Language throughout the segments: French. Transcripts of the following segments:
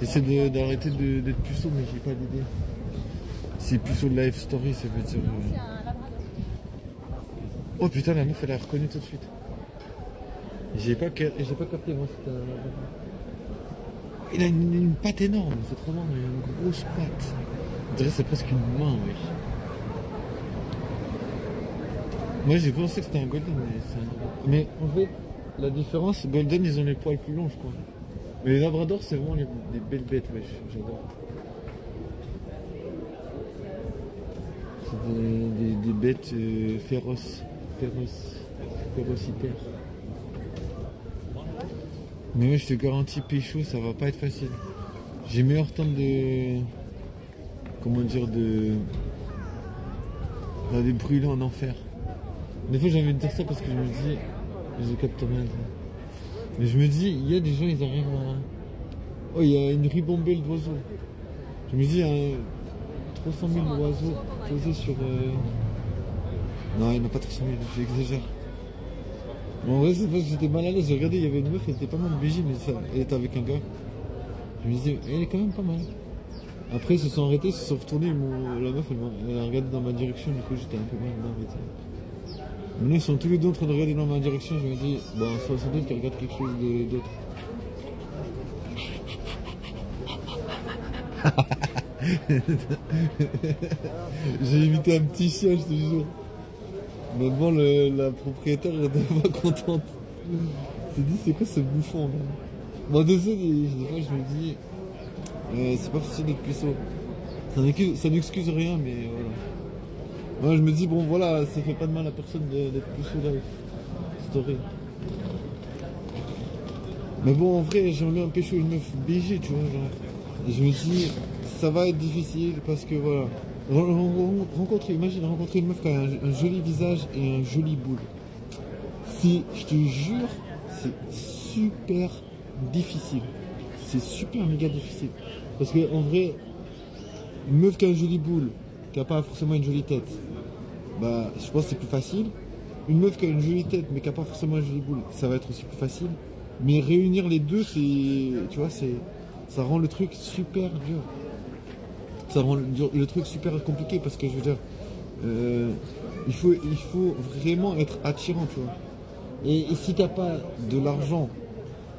J'essaie d'arrêter d'être puceau, mais j'ai pas d'idée. Si puceau de Life Story, ça veut dire. Oh putain, la meuf, elle a reconnu tout de suite. J'ai pas capté, moi, c'était un. Il a une patte énorme, c'est trop marrant, il a une grosse patte. On dirait que c'est presque une main, wesh. Moi j'ai pensé que c'était un golden, mais c'est un. Mais en fait, la différence, golden ils ont les poils plus longs, je crois. Mais les labradors c'est vraiment des belles bêtes, wesh, j'adore. C'est des bêtes férocitaires. Mais ouais, je te garantis, pécho, ça va pas être facile. J'ai meilleur temps de. Comment dire, de brûler en enfer. Des fois, j'ai envie de dire ça parce que je me dis. Je capte mal. Mais je me dis, il y a des gens, ils arrivent à. Oh, il y a une ribambelle d'oiseaux. Je me dis, il y a 300 000 oiseaux posés sur. Non, il n'y en a pas 300 000, j'exagère. Bon, en vrai, c'est parce que j'étais mal à l'aise. J'ai regardé, il y avait une meuf, elle était pas mal BG, mais ça, elle était avec un gars. Je me disais, elle est quand même pas mal. Après, ils se sont arrêtés, ils se sont retournés. La meuf, elle a regardé dans ma direction, du coup, j'étais un peu mal arrêté. Maintenant, ils sont tous les deux en train de regarder dans ma direction. Je me dis, bon, sans doute qu'ils regardent quelque chose d'autre. J'ai imité un petit chien, je te jure. Mais bon, la propriétaire elle était pas contente. Elle s'est dit, c'est quoi ce bouffon là? Bon, désolé, des fois je me dis, c'est pas facile d'être puceau. Ça n'excuse rien, mais voilà. Moi je me dis, bon voilà, ça fait pas de mal à personne d'être puceau là. Story. Mais bon, en vrai, j'aimerais bien pécho une meuf BG, tu vois. Genre. Et je me dis, ça va être difficile parce que voilà. Imagine rencontrer une meuf qui a un joli visage et un joli boule. Si, je te jure, c'est super difficile. C'est super méga difficile. Parce que en vrai, une meuf qui a un joli boule, qui n'a pas forcément une jolie tête, bah je pense que c'est plus facile. Une meuf qui a une jolie tête mais qui n'a pas forcément une jolie boule, ça va être aussi plus facile. Mais réunir les deux, c'est. Tu vois, ça rend le truc super dur. Ça rend le truc super compliqué parce que je veux dire, il faut vraiment être attirant, tu vois. Et si t'as pas de l'argent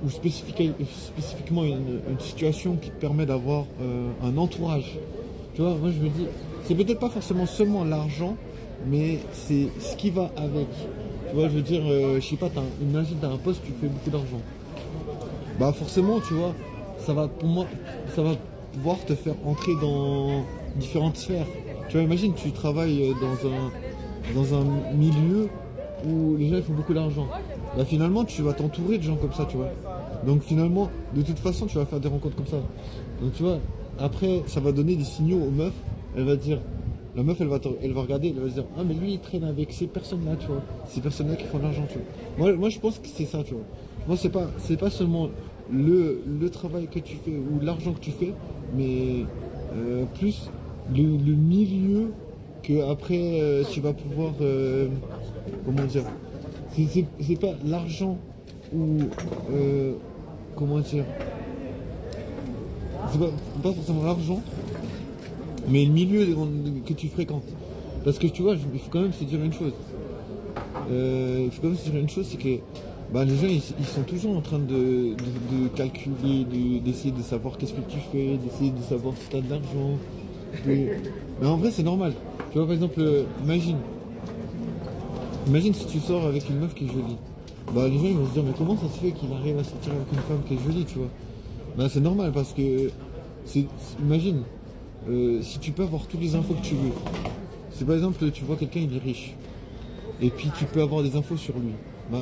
ou spécifiquement une situation qui te permet d'avoir un entourage, tu vois, moi je me dis, c'est peut-être pas forcément seulement l'argent, mais c'est ce qui va avec. Tu vois, je veux dire, je sais pas, imagine t'as un poste, tu fais beaucoup d'argent. Bah forcément, tu vois, ça va pour moi, ça va pouvoir te faire entrer dans différentes sphères. Tu vois, imagine, tu travailles dans un milieu où les gens ils font beaucoup d'argent. Bah finalement, tu vas t'entourer de gens comme ça, tu vois. Donc finalement, de toute façon, tu vas faire des rencontres comme ça. Donc tu vois, après, ça va donner des signaux aux meufs. Elle va dire, la meuf, elle va regarder, elle va se dire, ah mais lui, il traîne avec ces personnes-là, tu vois. Ces personnes-là qui font de l'argent, tu vois. Moi, je pense que c'est ça, tu vois. Moi, c'est pas seulement le travail que tu fais ou l'argent que tu fais, mais plus le milieu que après tu vas pouvoir comment dire, c'est pas l'argent ou comment dire, c'est pas forcément l'argent, mais le milieu que tu fréquentes. Parce que tu vois, il faut quand même se dire une chose. C'est que bah, les gens ils sont toujours en train de calculer, d'essayer de savoir qu'est-ce que tu fais, d'essayer de savoir si tu as de l'argent. Mais en vrai c'est normal. Tu vois par exemple, imagine si tu sors avec une meuf qui est jolie. Bah les gens ils vont se dire mais comment ça se fait qu'il arrive à sortir avec une femme qui est jolie, tu vois. Bah c'est normal parce que imagine si tu peux avoir toutes les infos que tu veux. Si par exemple tu vois quelqu'un il est riche et puis tu peux avoir des infos sur lui. Ben,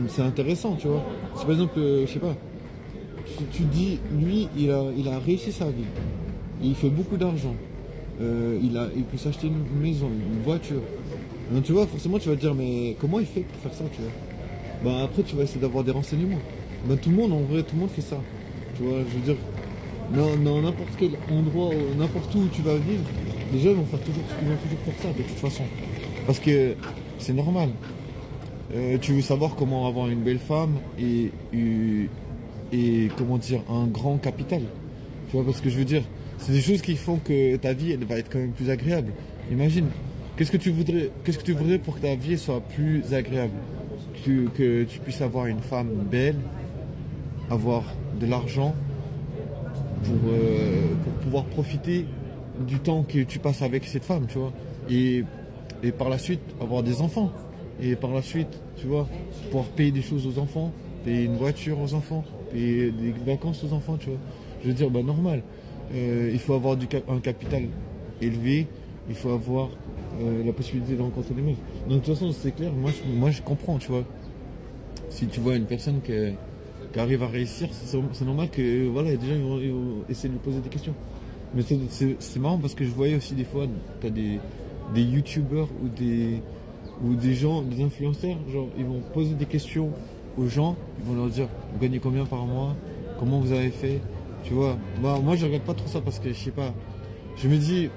c'est intéressant, tu vois. Si par exemple, je sais pas, tu dis, lui, il a réussi sa vie, il fait beaucoup d'argent, il peut s'acheter une maison, une voiture. Donc tu vois, forcément, tu vas te dire, mais comment il fait pour faire ça, tu vois. Ben, après, tu vas essayer d'avoir des renseignements. Ben, tout le monde, en vrai, tout le monde fait ça. Tu vois, je veux dire, dans n'importe quel endroit, n'importe où tu vas vivre, les gens vont toujours faire ça, de toute façon. Parce que c'est normal. Tu veux savoir comment avoir une belle femme et comment dire un grand capital. Tu vois, parce que je veux dire, c'est des choses qui font que ta vie, elle va être quand même plus agréable. Imagine, qu'est-ce que tu voudrais pour que ta vie soit plus agréable? Que tu puisses avoir une femme belle, avoir de l'argent pour pouvoir profiter du temps que tu passes avec cette femme, tu vois. Et par la suite, avoir des enfants. Et par la suite, tu vois, pouvoir payer des choses aux enfants, payer une voiture aux enfants, payer des vacances aux enfants, tu vois. Je veux dire, bah normal. Il faut avoir un capital élevé, il faut avoir la possibilité de rencontrer des mecs. Donc de toute façon, c'est clair, moi je comprends, tu vois. Si tu vois une personne qui arrive à réussir, c'est normal que voilà, déjà ils vont essayer de lui poser des questions. Mais c'est marrant parce que je voyais aussi des fois, tu as des youtubeurs ou des gens, des influenceurs, genre ils vont poser des questions aux gens, ils vont leur dire vous gagnez combien par mois, comment vous avez fait, tu vois. Moi je regarde pas trop ça parce que je sais pas, je me dis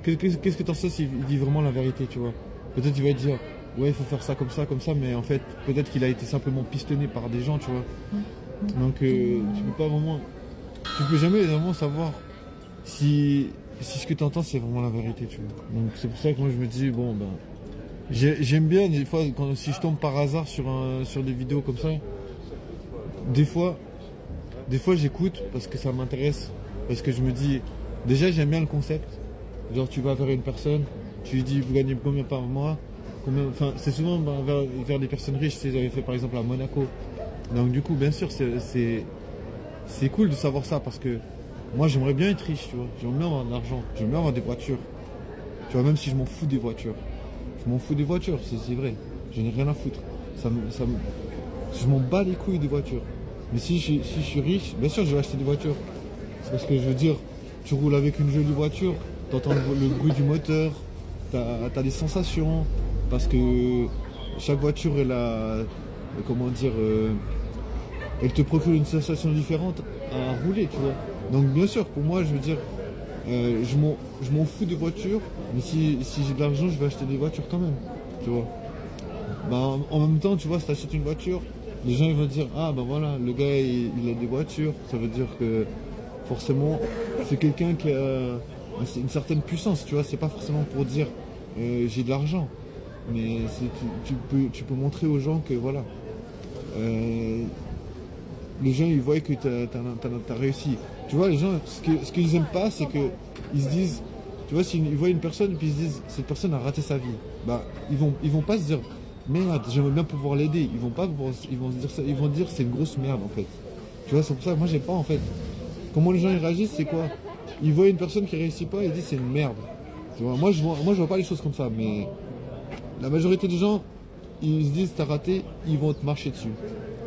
qu'est-ce que t'en sais s'il dit vraiment la vérité, tu vois. Peut-être il va dire ouais il faut faire ça, comme ça, mais en fait peut-être qu'il a été simplement pistonné par des gens, tu vois. Donc tu peux pas vraiment, tu peux jamais vraiment savoir si ce que tu entends c'est vraiment la vérité, tu vois. Donc c'est pour ça que moi je me dis bon ben j'aime bien des fois si je tombe par hasard sur des vidéos comme ça, des fois j'écoute parce que ça m'intéresse, parce que je me dis déjà j'aime bien le concept. Genre tu vas vers une personne, tu lui dis vous gagnez combien par mois, enfin c'est souvent vers des personnes riches, c'est j'avais fait par exemple à Monaco. Donc du coup bien sûr c'est cool de savoir ça parce que moi j'aimerais bien être riche, tu vois, j'aimerais bien avoir de l'argent, j'aimerais bien avoir des voitures. Tu vois, même si je m'en fous des voitures. Je m'en fous des voitures, c'est vrai. Je n'ai rien à foutre. Je m'en bats les couilles des voitures. Mais si je suis riche, bien sûr je vais acheter des voitures. C'est parce que je veux dire, tu roules avec une jolie voiture, tu entends le bruit du moteur, tu as des sensations, parce que chaque voiture elle a, comment dire, elle te procure une sensation différente à rouler, tu vois. Donc bien sûr, pour moi, je veux dire, je m'en fous des voitures, mais si j'ai de l'argent, je vais acheter des voitures quand même, tu vois. Bah, en même temps, tu vois, si tu achètes une voiture, les gens ils vont dire, ah ben voilà, le gars il a des voitures, ça veut dire que forcément c'est quelqu'un qui a une certaine puissance, tu vois, c'est pas forcément pour dire j'ai de l'argent, mais tu peux montrer aux gens que voilà, les gens ils voient que t'as réussi. Tu vois, les gens, ce qu'ils aiment pas, c'est que ils se disent, tu vois, s'ils voient une personne et puis ils se disent, cette personne a raté sa vie, bah ils vont pas se dire, merde, j'aimerais bien pouvoir l'aider. Ils vont se dire ça, ils vont dire c'est une grosse merde en fait. Tu vois, c'est pour ça que moi j'ai pas en fait. Comment les gens ils réagissent, c'est quoi? Ils voient une personne qui réussit pas, ils disent c'est une merde. Tu vois, moi je vois pas les choses comme ça, mais la majorité des gens, ils se disent t'as raté, ils vont te marcher dessus.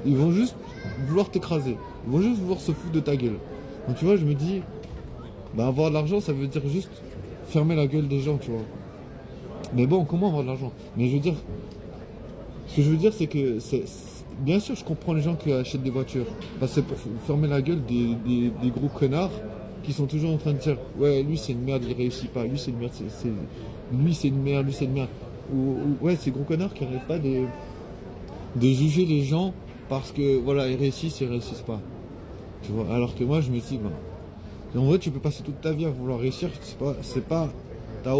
Ils vont juste vouloir t'écraser. Ils vont juste vouloir se foutre de ta gueule. Donc tu vois, je me dis, bah avoir de l'argent, ça veut dire juste fermer la gueule des gens, tu vois. Mais bon, comment avoir de l'argent? Mais je veux dire, ce que je veux dire, c'est que bien sûr, je comprends les gens qui achètent des voitures. Parce que c'est pour fermer la gueule des gros connards qui sont toujours en train de dire ouais, lui c'est une merde, il réussit pas. Lui c'est une merde, lui c'est une merde, lui c'est une merde. Ou ouais, ces gros connards qui n'arrêtent pas de juger les gens parce que voilà, ils réussissent pas. Tu vois, alors que moi je me dis, en vrai, tu peux passer toute ta vie à vouloir réussir, t'as tu as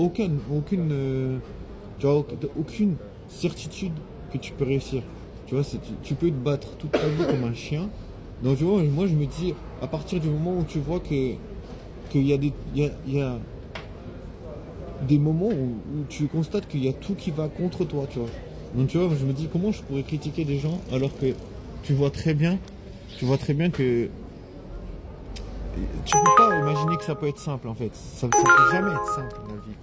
aucune certitude que tu peux réussir. Tu vois, tu peux te battre toute ta vie comme un chien. Donc tu vois, moi je me dis, à partir du moment où tu vois qu'il y a des moments où tu constates qu'il y a tout qui va contre toi, tu vois. Donc tu vois, je me dis comment je pourrais critiquer des gens alors que tu vois très bien que tu peux pas imaginer que ça peut être simple en fait. Ça peut jamais être simple la vie.